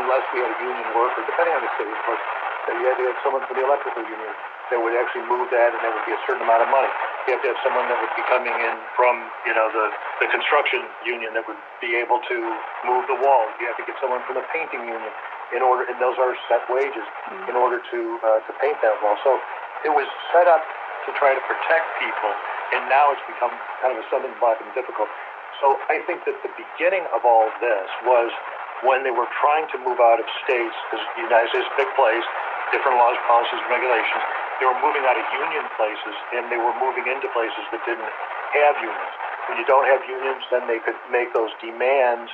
unless we had a union worker, depending on the city, of course. You had to have someone from the electrical union that would actually move that, and that would be a certain amount of money. You have to have someone that would be coming in from, the construction union that would be able to move the wall. You have to get someone from the painting union and those are set wages in order to paint that wall. So it was set up to try to protect people, and now it's become kind of a stumbling block and difficult. So I think that the beginning of all of this was when they were trying to move out of states, because the United States is a big place, different laws, policies, and regulations. They were moving out of union places, and they were moving into places that didn't have unions. When you don't have unions, then they could make those demands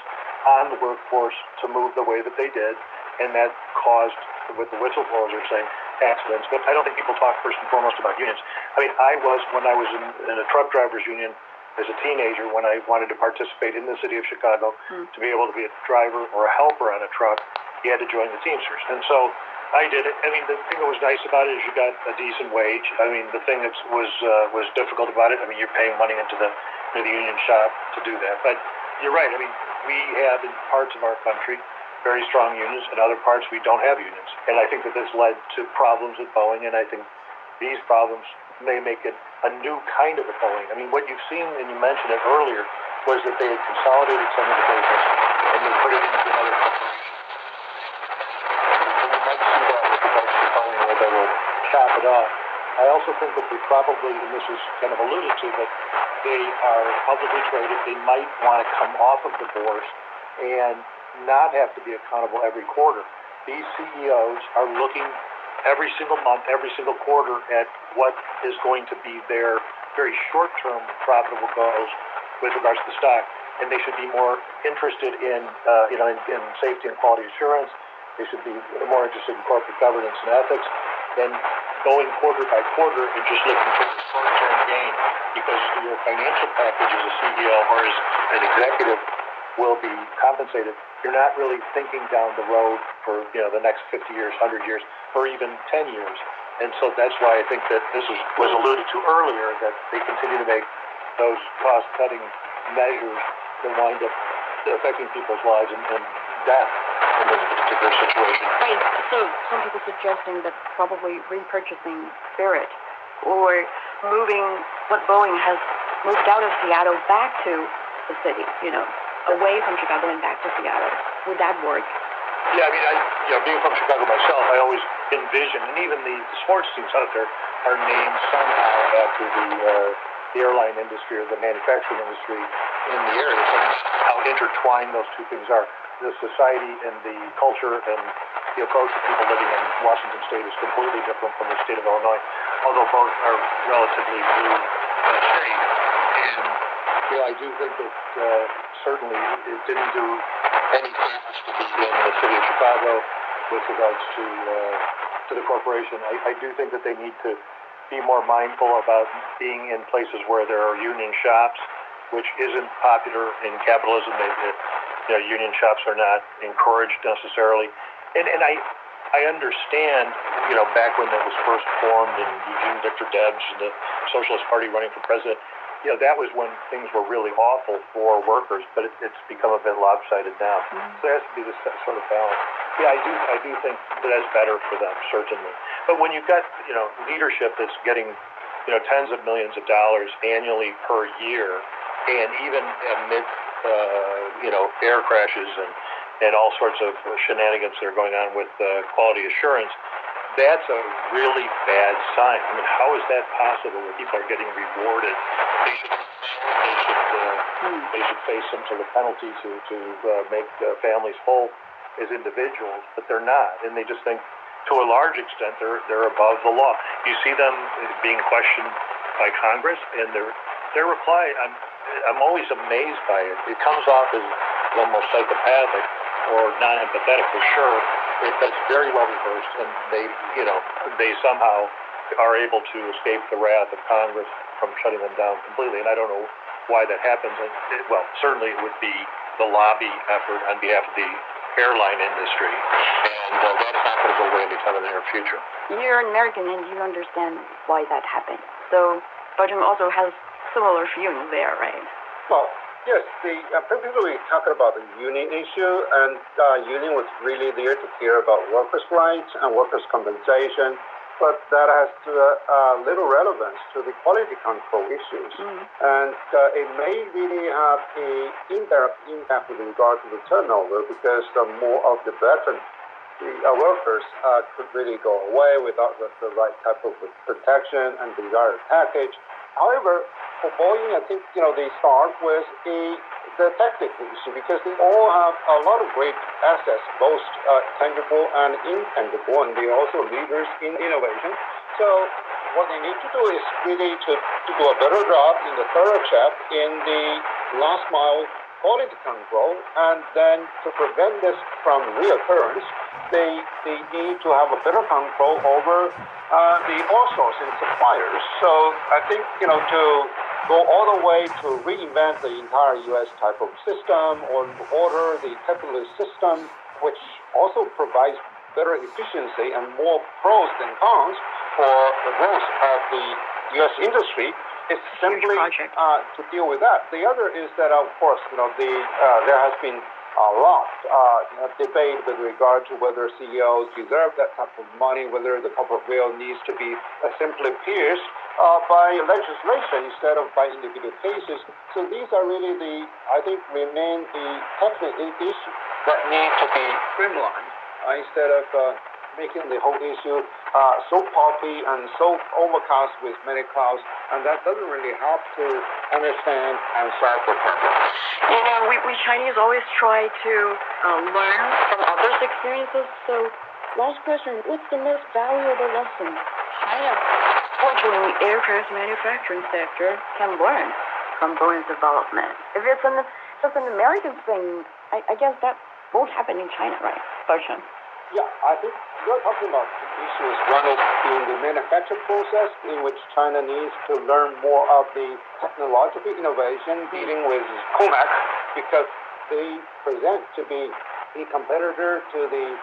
on the workforce to move the way that they did, and that caused, what the whistleblowers are saying, accidents. But I don't think people talk first and foremost about unions. I mean, when I was in a truck drivers union as a teenager, when I wanted to participate in the city of Chicago, to be able to be a driver or a helper on a truck, you had to join the Teamsters. And so I did it. I mean, the thing that was nice about it is you got a decent wage. I mean, the thing that was difficult about it, I mean, you're paying money into the union shop to do that. But you're right. I mean, we have in parts of our country very strong unions. In other parts, we don't have unions. And I think that this led to problems with Boeing, and I think these problems may make it a new kind of a Boeing. I mean, what you've seen, and you mentioned it earlier, was that they had consolidated some of the business and they put it into another corporation. And we might see that with regards to Boeing, where they will cap it off. I also think that they probably, and this is kind of alluded to, that they are publicly traded. They might want to come off of the bourse and not have to be accountable every quarter. These CEOs are looking every single month, every single quarter at what is going to be their very short-term profitable goals with regards to the stock. And they should be more interested in safety and quality assurance. They should be more interested in corporate governance and ethics than going quarter by quarter and just looking for the short-term gain, because your financial package as a CEO or as an executive will be compensated. You're not really thinking down the road for the next 50 years, 100 years, or even 10 years. And so that's why I think that this was alluded to earlier, that they continue to make those cost-cutting measures that wind up affecting people's lives and death in this particular situation. Right. So some people suggesting that probably repurchasing Spirit or moving what Boeing has moved out of Seattle back to the city, away from Chicago and back to Seattle. Would that work? Yeah, I mean, being from Chicago myself, I always envision, and even the sports teams out there are named somehow after the airline industry or the manufacturing industry in the area. So how intertwined those two things are. The society and the culture and the approach of people living in Washington State is completely different from the state of Illinois, although both are relatively blue states. And I do think that certainly it didn't do any favors to be in the city of Chicago with regards to the corporation. I do think that they need to be more mindful about being in places where there are union shops, which isn't popular in capitalism. Union shops are not encouraged necessarily. And I understand, back when that was first formed and Eugene Victor Debs and the Socialist Party running for president, that was when things were really awful for workers, but it's become a bit lopsided now. So there has to be this sort of balance. Yeah, I do think that's better for them, certainly. But when you've got, leadership that's getting, tens of millions of dollars annually per year, and even amidst, air crashes and all sorts of shenanigans that are going on with quality assurance, that's a really bad sign. I mean, how is that possible that people are getting rewarded? They should face some sort of penalty to make families whole as individuals, but they're not, and they just think, to a large extent, they're above the law. You see them being questioned by Congress, and their reply, I'm always amazed by it. It comes off as almost psychopathic or non-empathetic for sure, but it's very well rehearsed, and they somehow are able to escape the wrath of Congress from shutting them down completely, and I don't know why that happens. Certainly it would be the lobby effort on behalf of the airline industry, and that's not going to go away anytime in the near future. You're an American and you understand why that happened. So Belgium also has similar feelings there, right? Well, yes, previously we talked about the union issue, and union was really there to care about workers' rights and workers' compensation, but that has little relevance to the quality control issues. And it may really have an indirect impact with regard to the turnover, because more of the veteran workers could really go away without the right type of protection and desired package. However, for Boeing, I think, they start with the technical issue, because they all have a lot of great assets, both tangible and intangible, and they're also leaders in innovation. So what they need to do is really to do a better job in the thorough check in the last mile quality control, and then to prevent this from reoccurrence, they need to have a better control over the outsourcing suppliers. So I think, to go all the way to reinvent the entire U.S. type of system, or to order the capitalist system, which also provides better efficiency and more pros than cons for the growth of the U.S. industry, it's simply to deal with that. The other is that, of course, there has been a lot debate with regard to whether CEOs deserve that type of money, whether the corporate veil needs to be simply pierced by legislation instead of by individual cases. So these are really remain the technical issues that need to be streamlined instead of making the whole issue so pulpy and so overcast with many clouds, and that doesn't really help to understand and solve the problem. You know, we Chinese always try to learn from others' experiences. So, last question: what's the most valuable lesson China, fortunately, aircraft manufacturing sector can learn from Boeing's development? If it's just an American thing, I guess that won't happen in China, right, Bertrand? Yeah, I think you're talking about issues one is in the manufacturing process in which China needs to learn more of the technological innovation dealing with COMAC because they present to be a competitor to the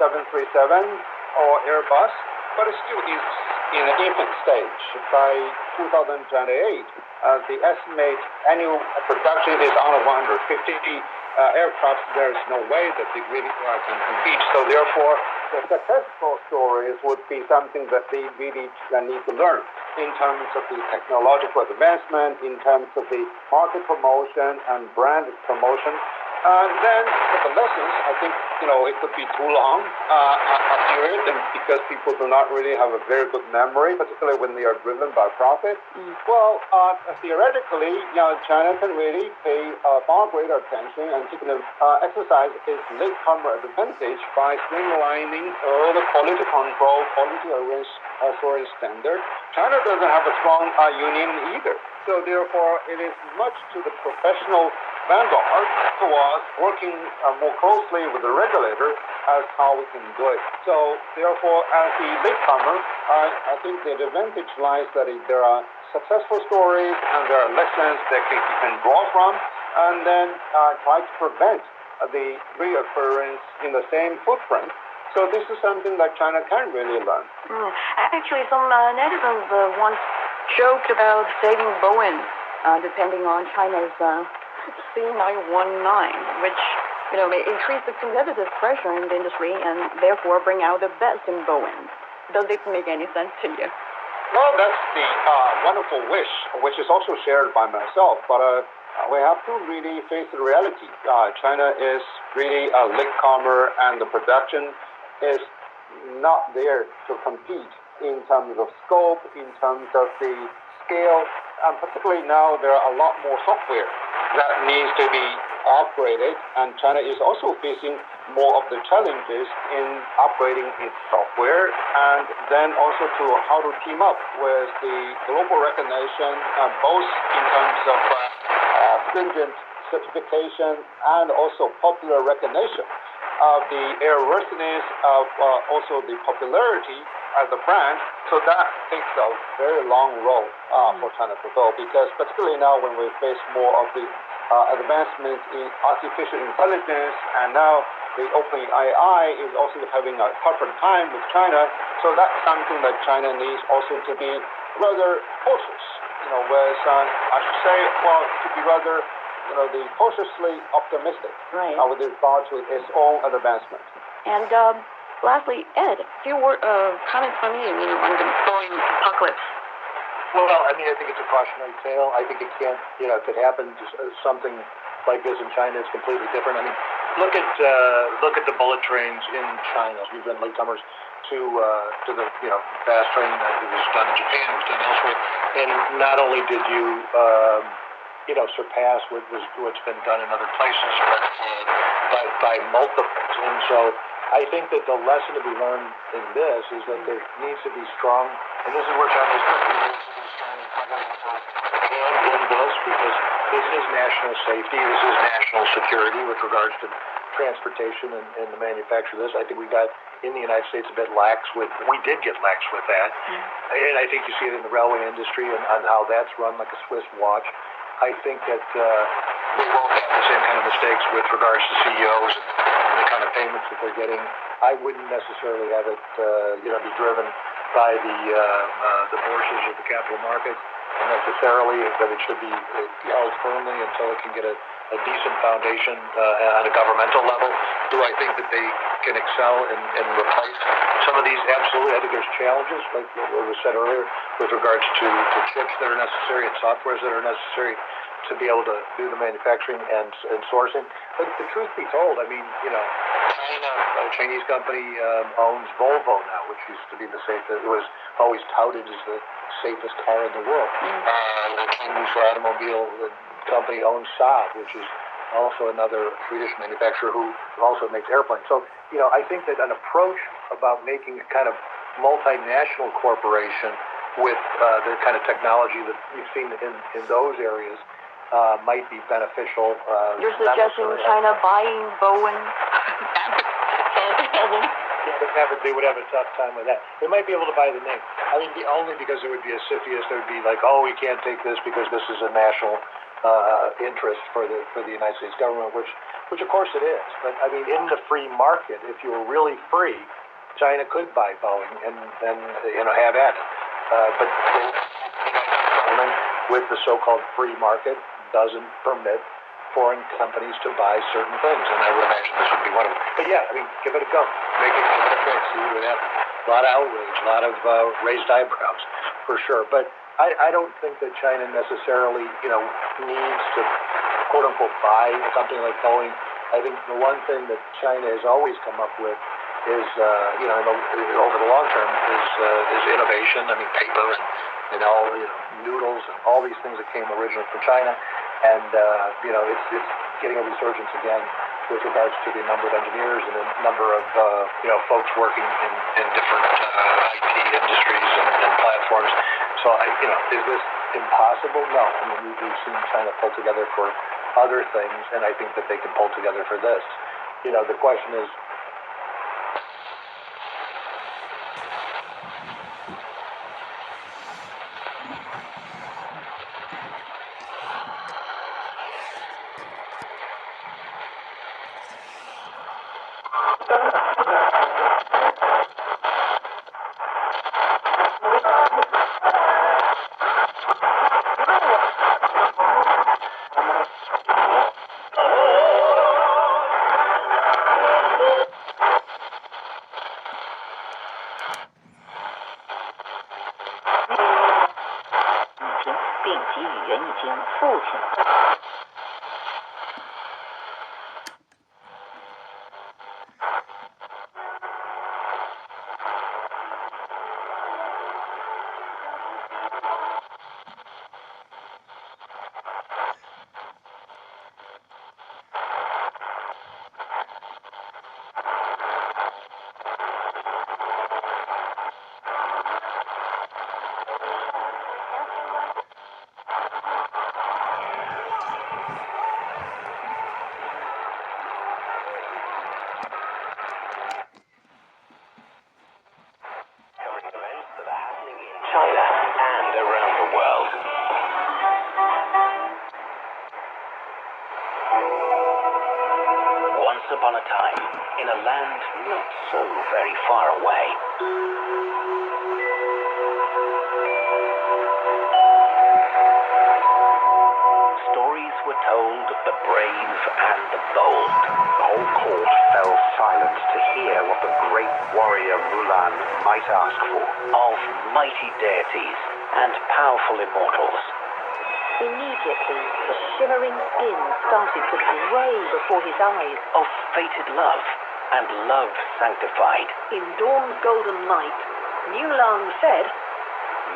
737 or Airbus, but it still is in an infant stage. By 2028, the estimate annual production is on 150 aircraft. There is no way that they really can compete. So therefore, the successful stories would be something that they really need to learn in terms of the technological advancement, in terms of the market promotion and brand promotion. And then for the lessons, I think, it could be too long a period, and because people do not really have a very good memory, particularly when they are driven by profit. Well, theoretically, China can really pay far greater attention and exercise its latecomer advantage by streamlining all the quality control, quality assurance standard. China doesn't have a strong union either. So therefore, it is much to the professional vanguard towards working more closely with the regulator as how we can do it. So therefore, as the latecomer, I think the advantage lies that there are successful stories and there are lessons that you can draw from, and then try to prevent the reoccurrence in the same footprint. So this is something that China can really learn. Actually, some netizens once joked about saving Boeing depending on China's C919, which may increase the competitive pressure in the industry and therefore bring out the best in Boeing. Does this make any sense to you? Well, that's the wonderful wish, which is also shared by myself. But we have to really face the reality. China is really a latecomer, and the production is not there to compete in terms of scope, in terms of the scale, and particularly now there are a lot more software that needs to be upgraded, and China is also facing more of the challenges in upgrading its software, and then also to how to team up with the global recognition, both in terms of stringent certification and also popular recognition of the airworthiness of also the popularity as a brand. So that takes a very long road for China to go, because particularly now when we face more of the advancements in artificial intelligence, and now the OpenAI is also having a tougher time with China. So that's something that China needs also to be rather cautious, whereas I should say, to be rather the cautiously optimistic with regard to its own advancement. And lastly, Ed, a few comments from you, on the Boeing apocalypse. Well, I think it's a cautionary tale. I think it can't, if it happens, something like this in China is completely different. Look at the bullet trains in China. We've been latecomers to the fast train that was done in Japan, it was done elsewhere, and not only did you surpass what's been done in other places, but by multiples. And so I think that the lesson to be learned in this is that there needs to be strong, and this is where China is good, and in this, because this is national safety, this is national security with regards to transportation and the manufacture of this. I think we got in the United States a bit lax with that. And I think you see it in the railway industry and on how that's run like a Swiss watch. I think that we won't have the same kind of mistakes with regards to CEOs and the kind of payments that they're getting. I wouldn't necessarily have it, be driven by the bourses of the capital market necessarily, but it should be held firmly until it can get a a decent foundation on a governmental level? Do I think that they can excel and replace some of these? Absolutely. I think there's challenges, like what was said earlier, with regards to chips that are necessary and softwares that are necessary to be able to do the manufacturing and sourcing. But the truth be told, I mean, you know, China, a Chinese company owns Volvo now, which used to be the safest. It was always touted as the safest car in the world. The Chinese automobile company owns Saab, which is also another Swedish manufacturer who also makes airplanes. So, you know, I think that an approach about making a kind of multinational corporation with the kind of technology that you've seen in those areas might be beneficial. You're suggesting China buying Boeing? They would have a tough time with that. They might be able to buy the name. I mean, only because it would be a CFIUS. There would be like, oh, we can't take this because this is a national interest for the United States government, which of course it is. But I mean, in the free market, if you were really free, China could buy Boeing and you know, have at it. But the government, with the so-called free market, doesn't permit foreign companies to buy certain things, and I would imagine this would be one of them. But yeah, I mean, give it a go. Give it a go. See what happens. A lot of outrage, a lot of raised eyebrows, for sure. But I don't think that China necessarily, you know, needs to, quote unquote, buy a company like Boeing. I think the one thing that China has always come up with is, you know, over the long term, is innovation. I mean, paper and all, you know, noodles and all these things that came originally from China. And, you know, it's getting a resurgence again with regards to the number of engineers and the number of, you know, folks working in different IT industries and platforms. So, you know, is this impossible? No. I mean, we've seen China pull together for other things, and I think that they can pull together for this. You know, the question is, China and around the world. Once upon a time, in a land not so very far away, stories were told of the brave and the bold. The whole court fell silent to hear what the great warrior Mulan might ask for. Of mighty deities and powerful immortals. Immediately, the shimmering skin started to gray before his eyes. Of fated love and love sanctified. In dawn's golden light, Mulan said,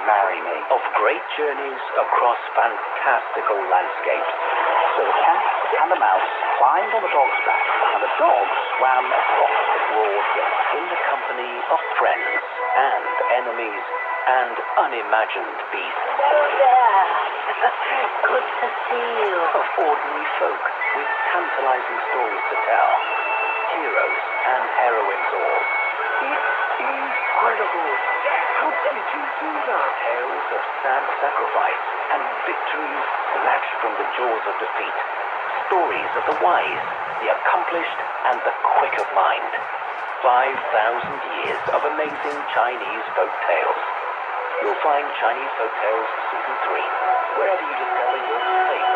Marry me. Of great journeys across fantastical landscapes. So the cat and the mouse climbed on the dog's back, and the dog swam across the broad river. In the company of friends and enemies and unimagined beasts. "There! Good to see you." Of ordinary folk with tantalizing stories to tell. Heroes and heroines all. It's incredible. How did you do that? Tales of sad sacrifice and victories snatched from the jaws of defeat. Stories of the wise, the accomplished, and the quick of mind. 5,000 years of amazing Chinese folk tales. You'll find Chinese Folk Tales Season 3 wherever you discover your favorite